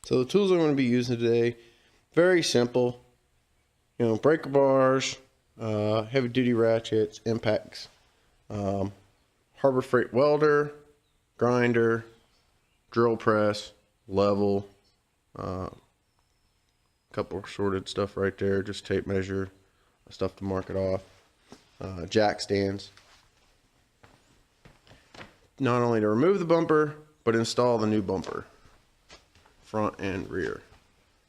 So the tools I'm going to be using today, very simple. You know, breaker bars, heavy duty ratchets, impacts, Harbor Freight welder, grinder, drill press, level, couple of sorted stuff right there, just tape measure, stuff to mark it off, jack stands. Not only to remove the bumper, but install the new bumper, front and rear.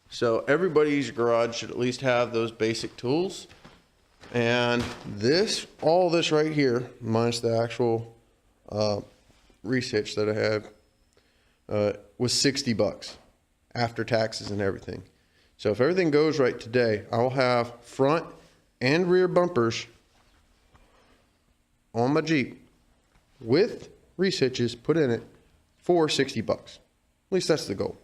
So everybody's garage should at least have those basic tools. And this, all this right here, minus the actual research that I had, was $60 after taxes and everything. So if everything goes right today, I'll have front and rear bumpers on my Jeep with resitches put in it for $60. At least that's the goal.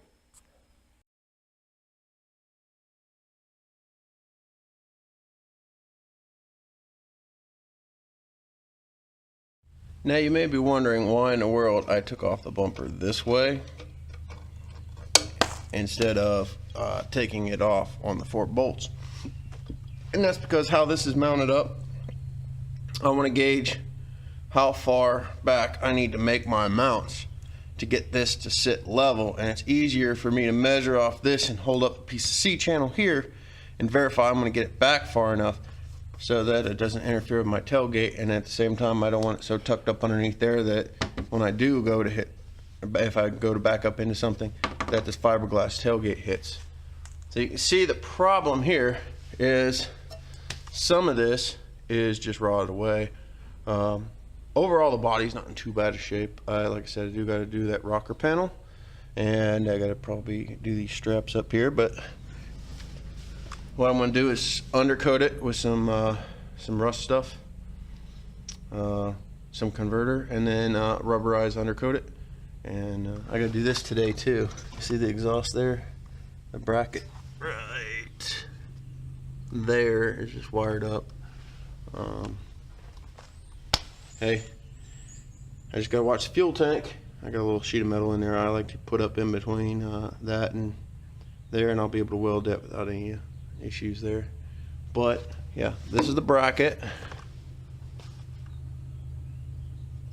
Now you may be wondering why in the world I took off the bumper this way instead of taking it off on the 4 bolts. And that's because how this is mounted up, I want to gauge how far back I need to make my mounts to get this to sit level, and it's easier for me to measure off this and hold up a piece of C-channel here and verify I'm going to get it back far enough so that it doesn't interfere with my tailgate, and at the same time I don't want it so tucked up underneath there that when I do go to hit, if I go to back up into something, that this fiberglass tailgate hits. So you can see the problem here is some of this is just rotted away. Overall the body's not in too bad a shape. Like I said, I do got to do that rocker panel, and I got to probably do these straps up here, but what I'm going to do is undercoat it with some rust stuff, some converter, and then rubberize undercoat it. And I got to do this today too. See the exhaust there? The bracket right there is just wired up. Hey, I just got to watch the fuel tank. I got a little sheet of metal in there I like to put up in between that and there, and I'll be able to weld that without any issues there. But yeah, this is the bracket.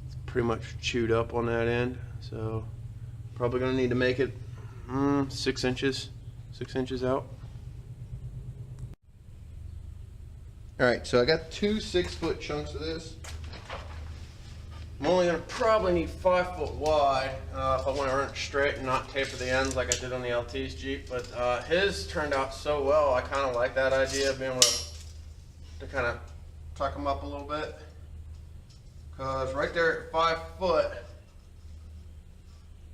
It's pretty much chewed up on that end, so probably gonna need to make it 6 inches out. All right, so I got 2 6-foot chunks of this. I'm only gonna probably need 5 foot wide if I want to run it straight and not taper the ends like I did on the LT's Jeep. But his turned out so well, I kind of like that idea of being able to kind of tuck them up a little bit. Because right there at 5 foot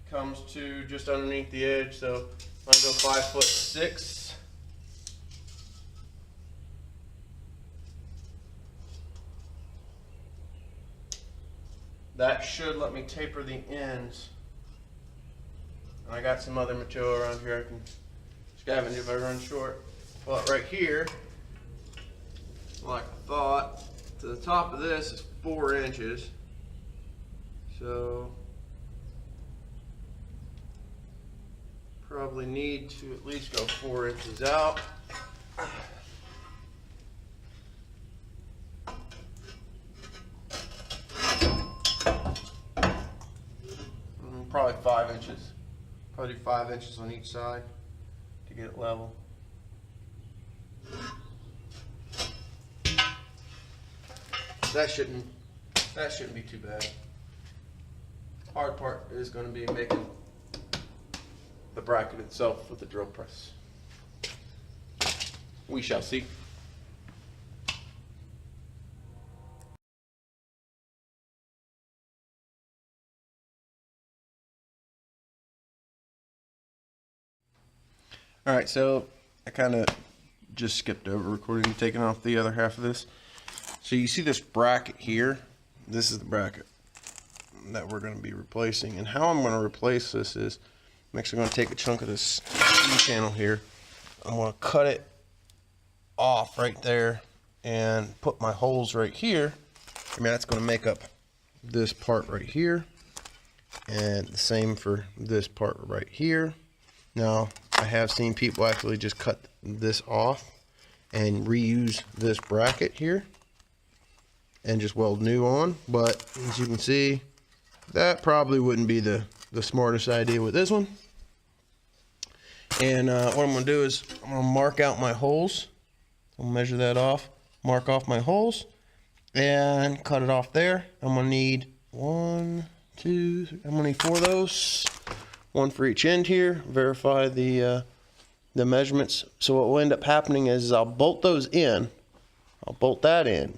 comes to just underneath the edge. So I'm gonna go 5'6". That should let me taper the ends. And I got some other material around here I can scavenge if I run short. But right here, like I thought, to the top of this is 4 inches. So probably need to at least go 4 inches out. Probably 5 inches. Probably 5 inches on each side to get it level. That shouldn't be too bad. Hard part is going to be making the bracket itself with the drill press. We shall see. All right, so I kind of just skipped over recording, taking off the other half of this. So you see this bracket here? This is the bracket that we're going to be replacing. And how I'm going to replace this is, I'm actually going to take a chunk of this C-channel here. I'm going to cut it off right there and put my holes right here. I mean, that's going to make up this part right here. And the same for this part right here. Now, I have seen people actually just cut this off and reuse this bracket here and just weld new on, but as you can see, that probably wouldn't be the smartest idea with this one. And what I'm going to do is I'm going to mark out my holes. I'll measure that off, mark off my holes, and cut it off there. I'm going to need 1, 2, 3, I'm going to need 4 of those, 1 for each end here. Verify the measurements. So what will end up happening is I'll bolt those in. I'll bolt that in.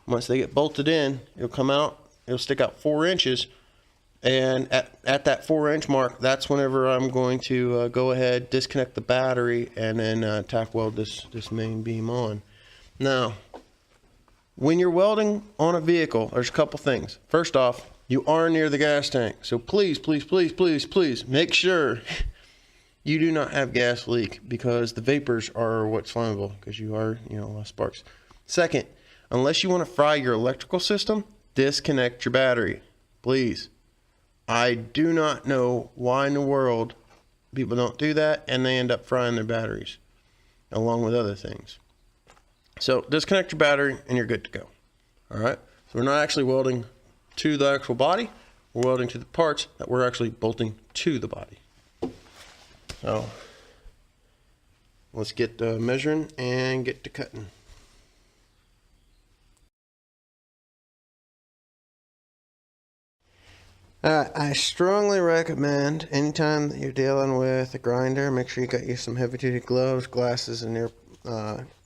Once they get bolted in, it'll come out, it'll stick out 4 inches. And at that 4-inch mark, that's whenever I'm going to go ahead, disconnect the battery, and then tack weld this main beam on. Now, when you're welding on a vehicle, there's a couple things. First off, you are near the gas tank. So please, please, please, please, please make sure you do not have gas leak, because the vapors are what's flammable, because you are, a lot of sparks. Second, unless you want to fry your electrical system, disconnect your battery, please. I do not know why in the world people don't do that, and they end up frying their batteries along with other things. So disconnect your battery and you're good to go. All right. So we're not actually welding to the actual body. We're welding to the parts that we're actually bolting to the body. So let's get measuring and get to cutting. I strongly recommend anytime that you're dealing with a grinder, make sure you got you some heavy duty gloves, glasses, and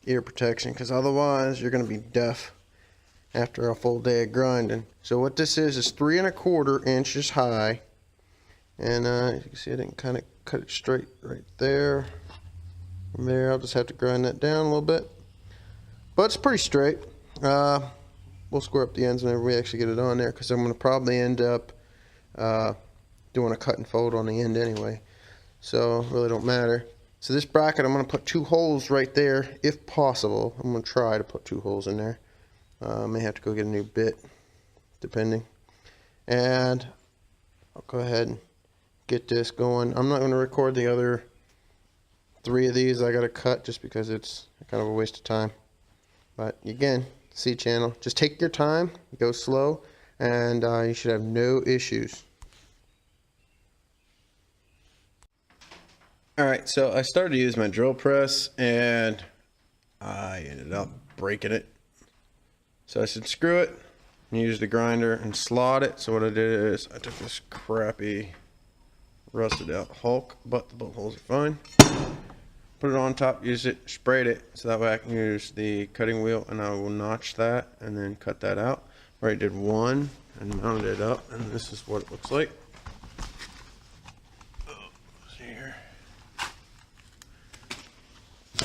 ear protection, because otherwise you're going to be deaf after a full day of grinding. So what this is 3 1/4 inches high, and as you can see, I didn't kind of cut it straight right there. From there, I'll just have to grind that down a little bit, but it's pretty straight. We'll square up the ends whenever we actually get it on there, because I'm going to probably end up doing a cut and fold on the end anyway, so it really don't matter. So this bracket, I'm going to put 2 holes right there if possible. I'm going to try to put 2 holes in there. I may have to go get a new bit depending, and I'll go ahead and get this going. I'm not going to record the other 3 of these I got to cut, just because it's kind of a waste of time. But again, C channel, just take your time, go slow, and you should have no issues. Alright, so I started to use my drill press and I ended up breaking it. So I said screw it, and use the grinder and slot it. So what I did is I took this crappy rusted out Hulk, but the bolt holes are fine. Put it on top, use it, sprayed it, so that way I can use the cutting wheel and I will notch that and then cut that out. Already did one and mounted it up, and this is what it looks like. See here.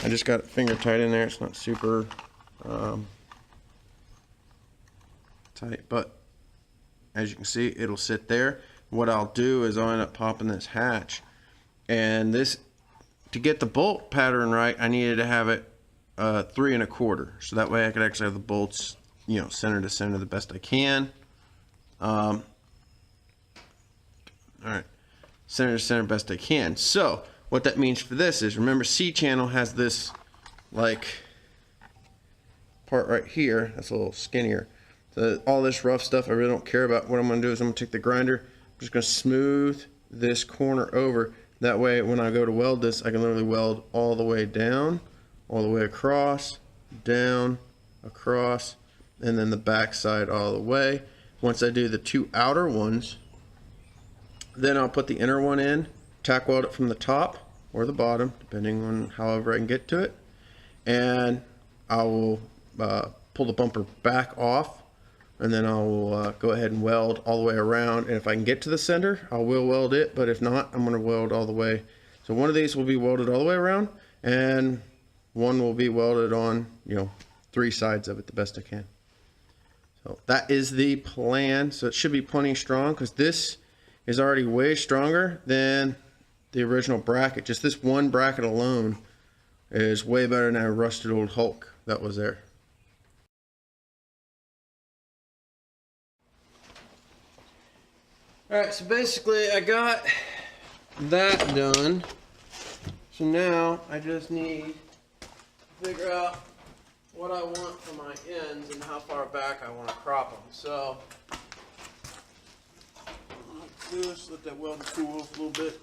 I just got it finger tight in there. It's not super tight, but as you can see, it'll sit there. What I'll do is I'll end up popping this hatch, and this, to get the bolt pattern right, I needed to have it 3 1/4, so that way I could actually have the bolts, center to center the best I can. All right, center to center best I can. So what that means for this is, remember, C channel has this like part right here that's a little skinnier. So all this rough stuff I really don't care about. What I'm going to do is I'm going to take the grinder, I'm just going to smooth this corner over. That way when I go to weld this, I can literally weld all the way down, all the way across, down, across, and then the back side all the way. Once I do the 2 outer ones, then I'll put the inner one in, tack weld it from the top or the bottom, depending on however I can get to it, and I will pull the bumper back off, and then I will go ahead and weld all the way around. And if I can get to the center, I will weld it, but if not, I'm going to weld all the way. So one of these will be welded all the way around, and one will be welded on 3 sides of it the best I can. So that is the plan. So it should be plenty strong, because this is already way stronger than the original bracket. Just this one bracket alone is way better than that rusted old Hulk that was there. Alright, so basically I got that done. So now I just need to figure out what I want for my ends and how far back I want to crop them. So let's do this, let that weld cool off a little bit.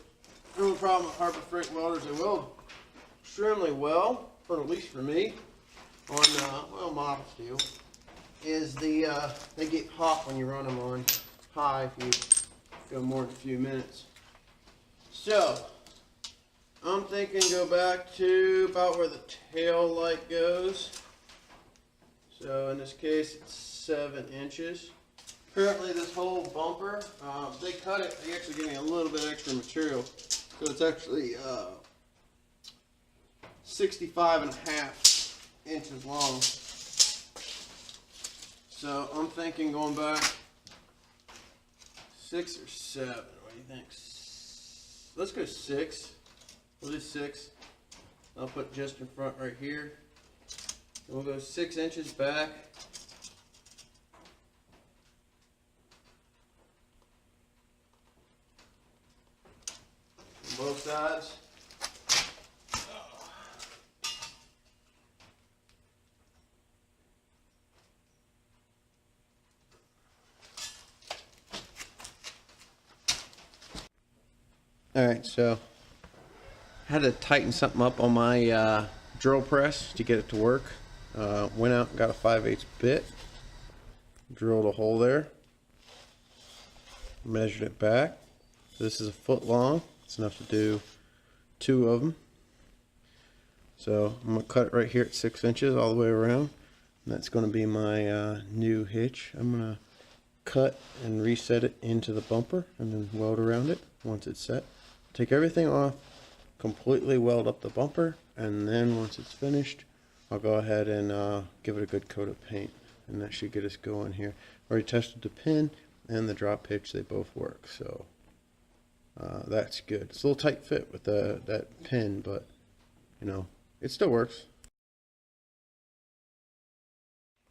The only problem with Harbor Freight welders, they weld extremely well, for at least for me, on well, model steel, is they get hot when you run them on high if you go more than a few minutes. So I'm thinking go back to about where the tail light goes. So in this case it's 7 inches. Currently this whole bumper, they cut it, they actually give me a little bit extra material. So it's actually 65.5 inches long. So I'm thinking going back 6 or 7. What do you think? Let's go 6. We'll do 6. I'll put just in front right here. And we'll go 6 inches back. On both sides. Alright, so I had to tighten something up on my drill press to get it to work. Went out and got a 5/8 bit, drilled a hole there, measured it back. This is a foot long. It's enough to do 2 of them. So I'm going to cut it right here at 6 inches all the way around. And that's going to be my new hitch. I'm going to cut and reset it into the bumper and then weld around it once it's set. Take everything off, completely weld up the bumper, and then once it's finished, I'll go ahead and give it a good coat of paint, and that should get us going here. Already tested the pin and the drop hitch, they both work, so that's good. It's a little tight fit with that pin, but you know, it still works.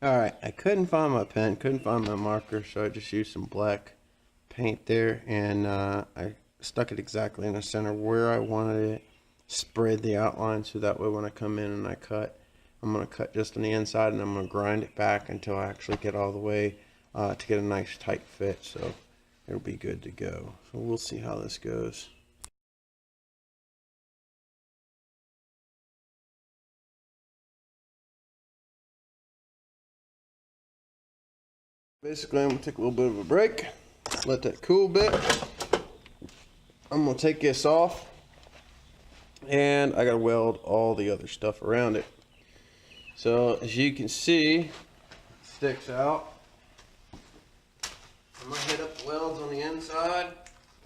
Alright, I couldn't find my pen, couldn't find my marker, so I just used some black paint there, and I stuck it exactly in the center where I wanted it, spread the outline so that way when I come in and I cut, I'm going to cut just on the inside and I'm going to grind it back until I actually get all the way to get a nice tight fit, so it'll be good to go. So we'll see how this goes. Basically I'm going to take a little bit of a break, let that cool a bit. I'm going to take this off, and I got to weld all the other stuff around it. So as you can see, it sticks out. I'm going to hit up the welds on the inside,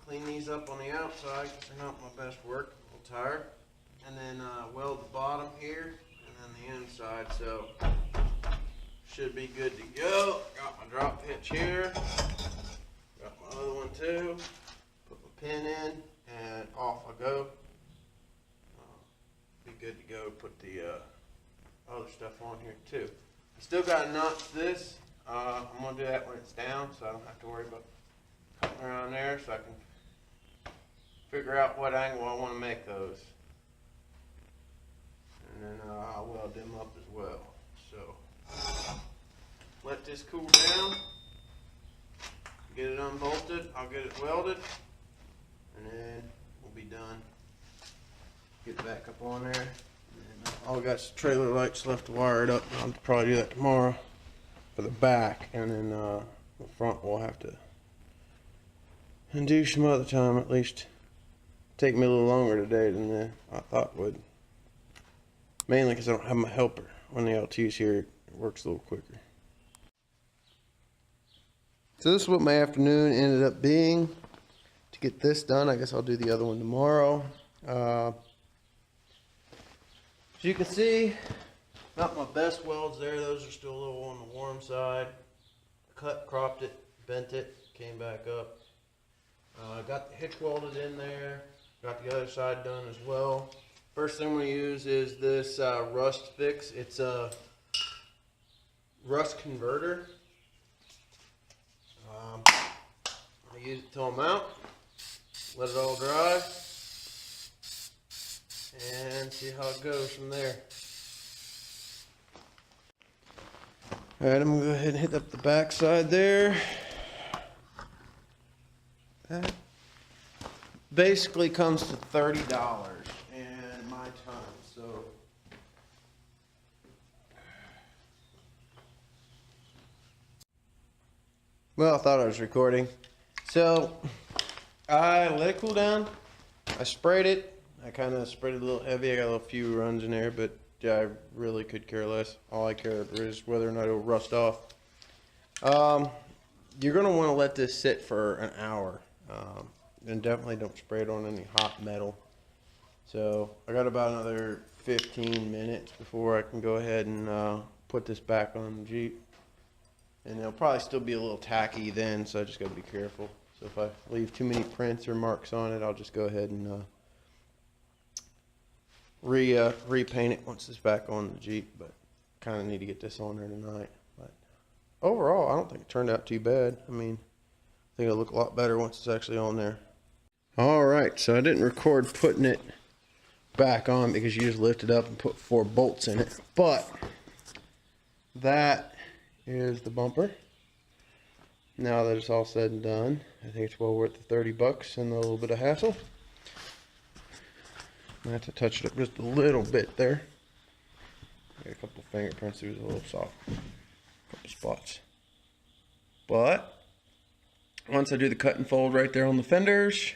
clean these up on the outside because they're not my best work, I'm a little tired. And then weld the bottom here and then the inside, so should be good to go. Got my drop hitch here, got my other one too. Put my pin in and off I go. Be good to go. Put the other stuff on here too. I still got to notch this. I'm going to do that when it's down so I don't have to worry about cutting around there, so I can figure out what angle I want to make those. And then I'll weld them up as well. So let this cool down. Get it unbolted, I'll get it welded, and then we'll be done. Get it back up on there. And all I got is trailer lights left to wire it up. I'll probably do that tomorrow for the back, and then the front we'll have to do some other time. At least take me a little longer today than I thought it would. Mainly because I don't have my helper. When the LT's here, it works a little quicker. So this is what my afternoon ended up being. To get this done, I guess I'll do the other one tomorrow. As you can see, not my best welds there. Those are still a little on the warm side. Cut, cropped it, bent it, came back up. Got the hitch welded in there. Got the other side done as well. First thing we use is this rust fix. It's a rust converter. I use it till I'm out, let it all dry, and see how it goes from there. Alright, I'm gonna go ahead and hit up the back side there. That basically comes to $30 and my time, so well, I thought I was recording. So I let it cool down. I sprayed it. I kind of sprayed it a little heavy. I got a few runs in there, but yeah, I really could care less. All I care about is whether or not it'll rust off. You're going to want to let this sit for an hour. And definitely don't spray it on any hot metal. So I got about another 15 minutes before I can go ahead and put this back on the Jeep. And it'll probably still be a little tacky then, so I just got to be careful. So if I leave too many prints or marks on it, I'll just go ahead and repaint it once it's back on the Jeep. But kind of need to get this on there tonight. But overall, I don't think it turned out too bad. I mean, I think it'll look a lot better once it's actually on there. Alright, so I didn't record putting it back on because you just lift it up and put 4 bolts in it. But that is the bumper. Now that it's all said and done, I think it's well worth the $30 and a little bit of hassle. I have to touch it up just a little bit there. Got a couple of fingerprints, it was a little soft. A couple spots. But once I do the cut and fold right there on the fenders,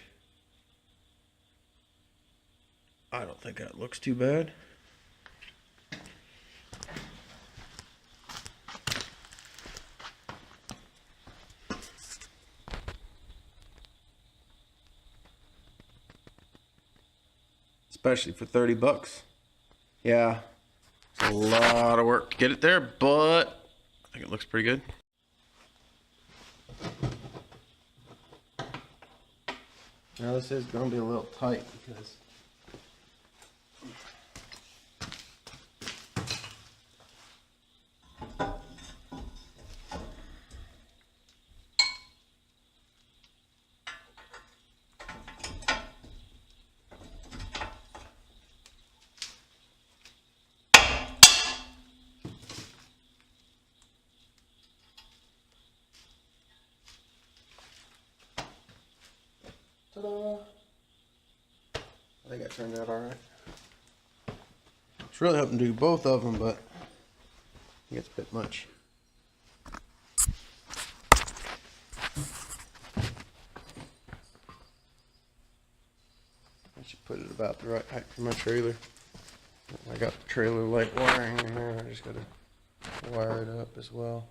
I don't think that looks too bad. Especially for $30. Yeah, it's a lot of work to get it there, but I think it looks pretty good. Now this is going to be a little tight because ta-da! I think I turned out alright. I was really hoping to do both of them, but it gets a bit much. I should put it about the right height for my trailer. I got the trailer light wiring in there. I just gotta wire it up as well.